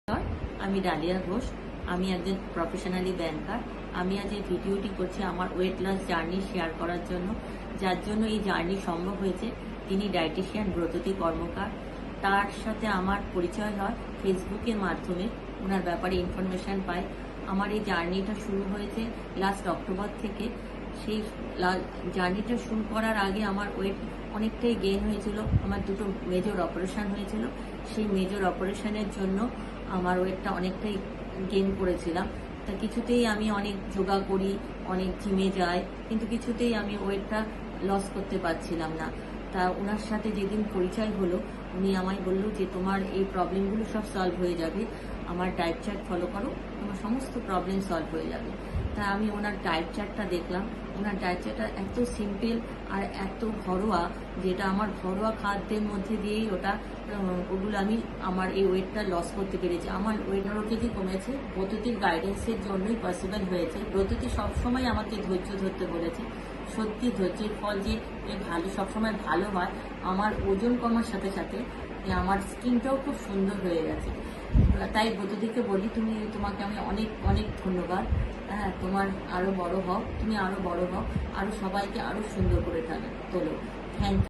নমস্কার, আমি ডালিয়া ঘোষ। আমি একজন প্রফেশনালি ব্যাংকার। আমি আজ এই ভিডিওটি করছি আমার ওয়েট লস জার্নি শেয়ার করার জন্য। যার জন্য এই জার্নি সম্ভব হয়েছে, তিনি ডায়েটিশিয়ান ব্রততী কর্মকার। তার সাথে আমার পরিচয় হয় ফেসবুকের মাধ্যমে। ওনার ব্যাপারে ইনফরমেশন পাই। আমার এই জার্নিটা শুরু হয়েছে লাস্ট অক্টোবর থেকে। সেই জার্নিটা শুরু করার আগে আমার ওয়েট অনেকটাই গেইন হয়েছিল। আমার দুটো মেজর অপারেশন হয়েছিল। সেই মেজর অপারেশনের জন্য আমার ওয়েটটা অনেকটাই গেইন করেছিলাম। তা কিছুতেই আমি অনেক যোগা করি, অনেক জিমে যাই, কিন্তু কিছুতেই আমি ওয়েটটা লস করতে পারছিলাম না। তা ওনার সাথে যেদিন পরিচয় হলো, উনি আমায় বললো যে তোমার এই প্রবলেমগুলো সব সলভ হয়ে যাবে, আমার ডায়েট চার্ট ফলো করো, তোমার সমস্ত প্রবলেম সলভ হয়ে যাবে। তা আমি ওনার ডায়েট চার্টটা দেখলাম। ওনার ডায়েট চার্টটা এত সিম্পল আর এত ঘরোয়া, যেটা আমার ঘরোয়া খাদ্যের মধ্যে দিয়েই ওগুলো আমি আমার এই ওয়েটটা লস করতে পেরেছি। আমার ওয়েট 15 কেজি কমেছে। ব্রততীর গাইডেন্সের জন্যই পসিবল হয়েছে। ব্রততী সবসময় আমাকে ধৈর্য ধরতে বলেছে। সত্যি ধৈর্যের ফল যে ভালো, সবসময় ভালো হয়। আমার ওজন কমার সাথে সাথে আমার স্কিনটাও খুব সুন্দর হয়ে গেছে। তাই ব্রততীকে বলি, তোমাকে আমি অনেক অনেক ধন্যবাদ। হ্যাঁ, তোমার আরো বড় হও, তুমি আরো বড় হও, আরো সবাইকে আরো সুন্দর করে তোলো। Thank you.